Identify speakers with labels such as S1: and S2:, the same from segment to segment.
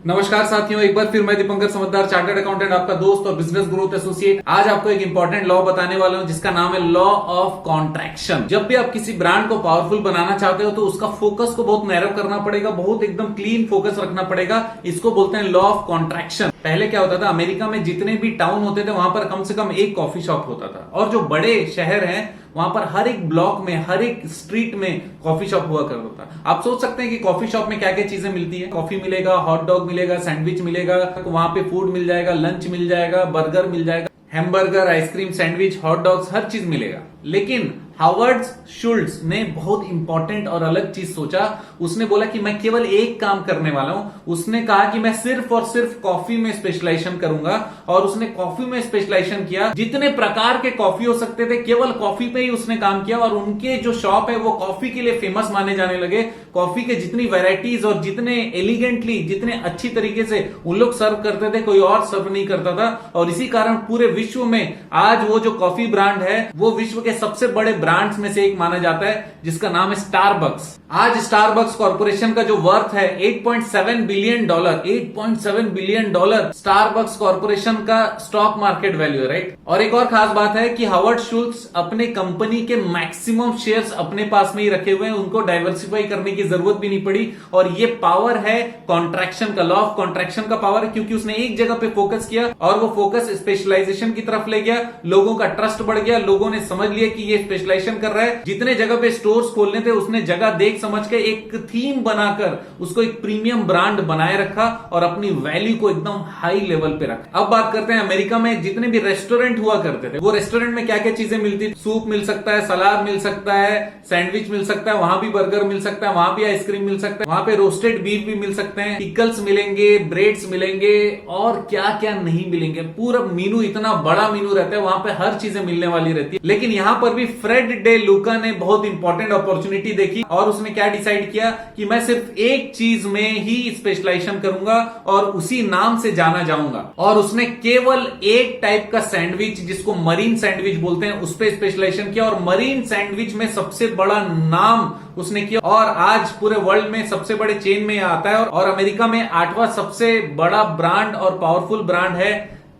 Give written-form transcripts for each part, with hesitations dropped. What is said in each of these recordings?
S1: नमस्कार साथियों, एक बार फिर मैं दीपंकर समझदार चार्टर्ड अकाउंटेंट, आपका दोस्त और बिजनेस ग्रोथ एसोसिएट। आज आपको एक इंपॉर्टेंट लॉ बताने वाला हूं जिसका नाम है लॉ ऑफ कॉन्ट्रैक्शन। जब भी आप किसी ब्रांड को पावरफुल बनाना चाहते हो तो उसका फोकस को बहुत नैरो करना पड़ेगा, बहुत एकदम क्लीन फोकस रखना पड़ेगा। इसको बोलते हैं लॉ ऑफ कॉन्ट्रैक्शन। पहले क्या होता था, अमेरिका में जितने भी टाउन होते थे वहां पर कम से कम एक कॉफी शॉप होता था, और जो बड़े शहर हैं वहां पर हर एक ब्लॉक में, हर एक स्ट्रीट में कॉफी शॉप हुआ करता था। आप सोच सकते हैं कि कॉफी शॉप में क्या क्या चीजें मिलती है। कॉफी मिलेगा, हॉट डॉग मिलेगा, सैंडविच मिलेगा, वहां पे फूड मिल जाएगा, लंच मिल जाएगा, बर्गर मिल जाएगा, hamburger, ice cream, sandwich, hot dogs, हर चीज मिलेगा। लेकिन हावर्ड शुल्ट्ज ने बहुत इंपॉर्टेंट और अलग चीज सोचा। उसने बोला कि मैं केवल एक काम करने वाला हूं। उसने कहा कि मैं सिर्फ और सिर्फ कॉफी में स्पेशलाइजेशन करूंगा, और उसने कॉफी में स्पेशलाइजेशन किया। जितने प्रकार के कॉफी हो सकते थे केवल कॉफी पे ही उसने काम किया, और उनके जो शॉप है वो कॉफी के लिए फेमस माने जाने लगे। कॉफी के जितनी वैरायटीज और जितने एलिगेंटली, जितने अच्छी तरीके से उन लोग सर्व करते थे, कोई और सर्व नहीं करता था। और इसी कारण पूरे विश्व में आज वो जो कॉफी ब्रांड है वो विश्व के सबसे बड़े ब्रांड्स में से एक माना जाता है, जिसका नाम है स्टारबक्स। आज स्टारबक्स कॉर्पोरेशन का जो वर्थ है 8.7 billion dollar, 8.7 billion dollar Starbucks corporation का स्टॉक मार्केट वैल्यू है, राइट। और एक और खास बात है कि हावर्ड शुल्ट्ज अपने कंपनी के मैक्सिमम शेयर्स अपने पास में ही रखे हुए हैं, उनको डाइवर्सिफाई करने की जरूरत भी नहीं पड़ी। और ये पावर है कॉन्ट्रैक्शन का, लॉ ऑफ कॉन्ट्रैक्शन का पावर है, क्योंकि उसने एक जगह पे फोकस किया और वो फोकस स्पेशलाइजेशन की तरफ ले गया। लोगों का ट्रस्ट बढ़ गया, लोगों ने समझ लिया कि ये स्पेशलाइजेशन कर रहा है। जितने जगह पे स्टोर्स खोलने थे उसने जगह देख समझ के एक थीम बनाकर उसको एक प्रीमियम ब्रांड बनाए रखा और अपनी वैल्यू को एकदम हाई लेवल पे रखा। अब बात करते हैं अमेरिका में जितने भी रेस्टोरेंट हुआ करते थे, वो रेस्टोरेंट में क्या क्या चीजें मिलती थी। सूप मिल सकता है, सलाद मिल सकता है, सैंडविच मिल सकता है, वहां भी बर्गर मिल सकता है, वहां भी आइसक्रीम मिल सकता है, वहां पे रोस्टेड बीफ भी मिल सकते हैं, पिकल्स मिलेंगे, ब्रेड्स मिलेंगे, और क्या क्या नहीं मिलेंगे। पूरा मीनू, इतना बड़ा मीनू रहता है, वहां पे हर चीजें मिलने वाली रहती है। लेकिन यहां पर भी फ्रेड डे लुका ने बहुत इंपॉर्टेंट अपॉर्चुनिटी देखी और उसने क्या डिसाइड किया कि मैं सिर्फ एक चीज में ही स्पेशलाइजेशन करूंगा और उसी नाम से जाना जाऊंगा। और उसने केवल एक टाइप का सैंडविच, जिसको मरीन सैंडविच बोलते हैं, उस पर स्पेशलाइजेशन किया, और मरीन सैंडविच में सबसे बड़ा नाम उसने किया। और आज पूरे वर्ल्ड में सबसे बड़े चेन में आता है, और अमेरिका में 8वां सबसे बड़ा ब्रांड और पावरफुल ब्रांड है।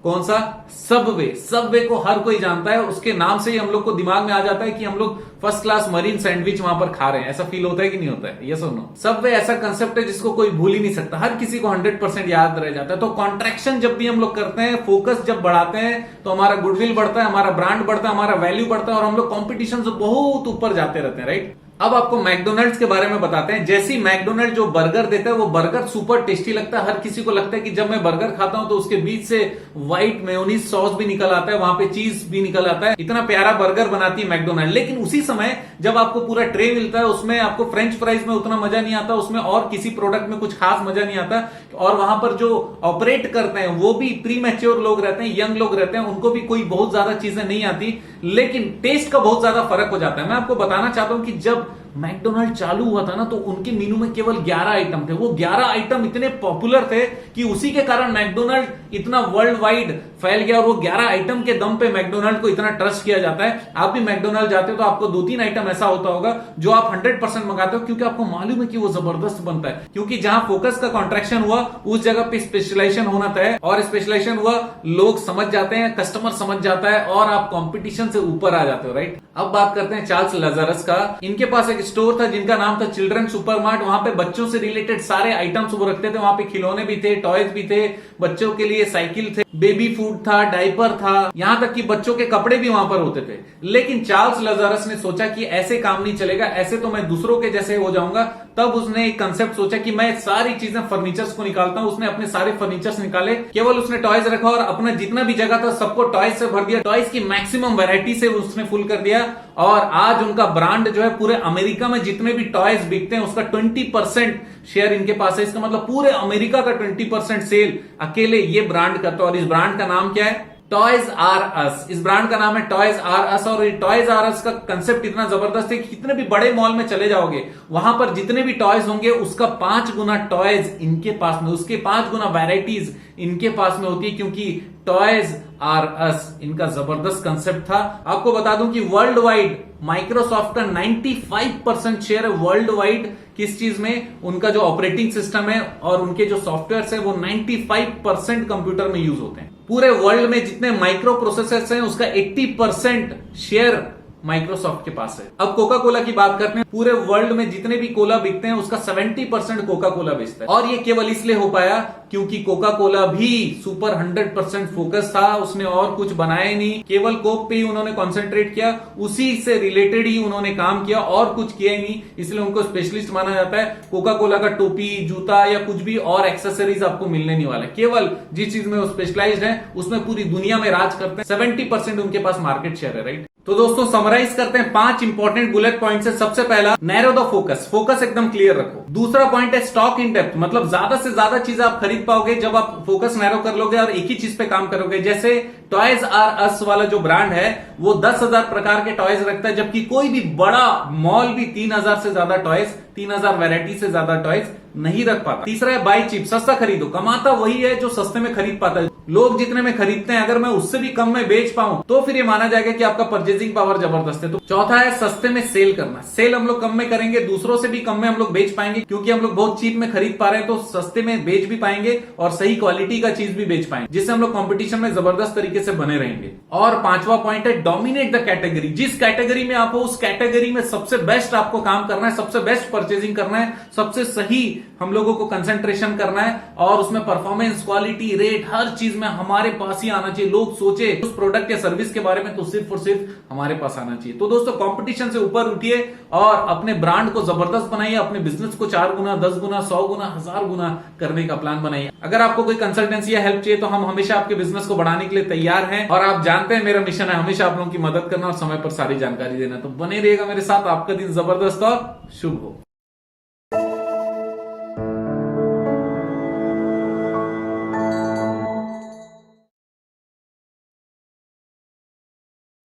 S1: कौन सा? सबवे। सबवे को हर कोई जानता है, उसके नाम से ही हम लोग को दिमाग में आ जाता है कि हम लोग फर्स्ट क्लास मरीन सैंडविच वहां पर खा रहे हैं। ऐसा फील होता है कि नहीं होता है? यस और नो? सबवे ऐसा कंसेप्ट है जिसको कोई भूल ही नहीं सकता, हर किसी को 100% याद रह जाता है। तो कॉन्ट्रैक्शन जब भी हम लोग करते हैं, फोकस जब बढ़ाते हैं, तो हमारा गुडविल बढ़ता है, हमारा ब्रांड बढ़ता है, हमारा वैल्यू बढ़ता है, और हम लोग कॉम्पिटिशन से बहुत ऊपर जाते रहते हैं, राइट। अब आपको मैकडोनल्ड्स के बारे में बताते हैं। जैसी मैकडोनल्ड जो बर्गर देता है वो बर्गर सुपर टेस्टी लगता है। हर किसी को लगता है कि जब मैं बर्गर खाता हूं तो उसके बीच से व्हाइट मेयोनीज सॉस भी निकल आता है, वहां पे चीज भी निकल आता है। इतना प्यारा बर्गर बनाती है मैकडोनल्ड। लेकिन उसी समय जब आपको पूरा ट्रे मिलता है, उसमें आपको फ्रेंच फ्राइज में उतना मजा नहीं आता, उसमें और किसी प्रोडक्ट में कुछ खास मजा नहीं आता। और वहां पर जो ऑपरेट करते हैं वो भी प्री मैच्योर लोग रहते हैं, यंग लोग रहते हैं, उनको भी कोई बहुत ज्यादा चीजें नहीं आती, लेकिन टेस्ट का बहुत ज्यादा फर्क हो जाता है। मैं आपको बताना चाहता हूं कि जब मैकडोनल्ड चालू हुआ था ना, तो उनके मेनू में केवल 11 आइटम थे। वो 11 आइटम इतने पॉपुलर थे कि उसी के कारण मैकडोनल्ड इतना वर्ल्ड वाइड फैल गया, और वो 11 आइटम के दम पे मैकडोनल्ड को इतना ट्रस्ट किया जाता है। आप भी मैकडोनल्ड जाते हो तो आपको 2-3 आइटम ऐसा होता होगा जो आप 100% मंगाते हो, क्योंकि आपको मालूम है कि वो जबरदस्त बनता है। क्योंकि जहां फोकस का कॉन्ट्रैक्शन हुआ उस जगह पे स्पेशलाइजेशन होना तय, और स्पेशलाइजेशन हुआ, लोग समझ जाते हैं, कस्टमर समझ जाता है, और आप कॉम्पिटिशन से ऊपर आ जाते हो, राइट। अब बात करते हैं चार्ल्स लाज़रस का। इनके पास एक स्टोर था जिनका नाम था चिल्ड्रन सुपरमार्ट। वहां पे बच्चों से रिलेटेड सारे आइटम्स वो रखते थे। वहां पे खिलौने भी थे, टॉयज भी थे, बच्चों के लिए साइकिल थे, बेबी फूड था, डायपर था, यहां तक कि बच्चों के कपड़े भी वहां पर होते थे। लेकिन चार्ल्स लाज़रस ने सोचा कि ऐसे काम नहीं चलेगा, ऐसे तो मैं दूसरों के जैसे हो जाऊंगा। तब उसने एक कंसेप्ट सोचा कि मैं सारी चीजें, फर्नीचर्स को निकालता हूं। उसने अपने सारे फर्नीचर्स निकाले, केवल उसने टॉयज रखा, और अपना जितना भी जगह था सबको टॉयज से भर दिया। टॉयज की मैक्सिमम वैरायटी से उसने फुल कर दिया, और आज उनका ब्रांड जो है पूरे अमेरिका में जितने भी टॉयज बिकते हैं उसका 20% शेयर इनके पास है। इसका मतलब पूरे अमेरिका का 20% सेल अकेले ये ब्रांड करता है। और इस ब्रांड का नाम क्या है? टॉयज आर अस। इस ब्रांड का नाम है टॉयज आर अस। और टॉयज आर अस का कंसेप्ट इतना जबरदस्त है कि कितने भी बड़े मॉल में चले जाओगे, वहां पर जितने भी टॉयज होंगे उसका 5 गुना टॉयज इनके पास में, उसके 5 गुना वैरायटीज इनके पास में होती है। क्योंकि टॉयज आर अस, इनका जबरदस्त कंसेप्ट था। आपको बता दूं कि वर्ल्ड वाइड माइक्रोसॉफ्ट का 95% शेयर है वर्ल्ड वाइड। किस चीज में? उनका जो ऑपरेटिंग सिस्टम है और उनके जो सॉफ्टवेयर है वो 95% कंप्यूटर में यूज होते हैं। पूरे वर्ल्ड में जितने माइक्रो प्रोसेसर्स हैं उसका 80% शेयर माइक्रोसॉफ्ट के पास है। अब कोका कोला की बात करते हैं। पूरे वर्ल्ड में जितने भी कोला बिकते हैं उसका 70% कोका कोला बेचता है। और ये केवल इसलिए हो पाया क्योंकि कोका कोला भी सुपर 100% फोकस था, उसने और कुछ बनाया ही नहीं, केवल कोक पे ही उन्होंने कॉन्सेंट्रेट किया, उसी से रिलेटेड ही उन्होंने काम किया और कुछ किया ही नहीं, इसलिए उनको स्पेशलिस्ट माना जाता है। कोका कोला का टोपी, जूता या कुछ भी और एक्सेसरीज आपको मिलने नहीं वाला, केवल जिस चीज में वो स्पेशलाइज्ड है उसमें पूरी दुनिया में राज करते हैं। 70% उनके पास मार्केट शेयर है, राइट। तो दोस्तों समराइज करते हैं 5 इंपॉर्टेंट बुलेट पॉइंट है। सबसे पहला, नैरो द फोकस, फोकस एकदम क्लियर रखो। दूसरा पॉइंट है स्टॉक इन डेप्थ, मतलब ज्यादा से ज्यादा चीजें आप खरीद पाओगे जब आप फोकस नैरो कर लोगे और एक ही चीज पे काम करोगे। जैसे टॉयज आर अस वाला जो ब्रांड है वो 10,000 प्रकार के टॉयज रखता है, जबकि कोई भी बड़ा मॉल भी 3,000 से ज्यादा टॉयज, 3,000 वैरायटी से ज्यादा टॉयज नहीं रख पाता। तीसरा है बाई चीप, सस्ता खरीदो। कमाता वही है जो सस्ते में खरीद पाता है। लोग जितने में खरीदते हैं अगर मैं उससे भी कम में बेच पाऊं तो फिर ये माना जाएगा कि आपका परचेजिंग पावर जबरदस्त है। तो चौथा है सस्ते में सेल करना। सेल हम लोग कम में करेंगे, दूसरों से भी कम में हम लोग बेच पाएंगे, क्योंकि हम लोग बहुत चीप में खरीद पा रहे हैं तो सस्ते में बेच भी पाएंगे और सही क्वालिटी का चीज भी बेच पाएंगे, जिससे हम लोग कंपटीशन में जबरदस्त तरीके से बने रहेंगे। और पांचवा पॉइंट है डोमिनेट द कैटेगरी। जिस कैटेगरी में आप हो उस कैटेगरी में सबसे बेस्ट आपको काम करना है, सबसे बेस्ट परचेजिंग करना है, सबसे सही हम लोगों को कंसंट्रेशन करना है और उसमें परफॉर्मेंस, क्वालिटी, रेट, हर चीज में हमारे पास ही आना चाहिए। लोग सोचे उस प्रोडक्ट या सर्विस के बारे में तो सिर्फ और सिर्फ हमारे पास आना चाहिए। तो दोस्तों कंपटीशन से ऊपर उठिए और अपने ब्रांड को जबरदस्त बनाइए, अपने बिजनेस को 4 गुना, 10 गुना, 100 गुना, 1000 गुना करने का प्लान बनाइए। अगर आपको कोई कंसल्टेंसी या हेल्प चाहिए तो हम हमेशा आपके बिजनेस को बढ़ाने के लिए तैयार हैं। और आप जानते हैं मेरा मिशन है हमेशा आप लोगों की मदद करना और समय पर सारी जानकारी देना। तो बने रहिएगा मेरे साथ। आपका दिन जबरदस्त और शुभ हो।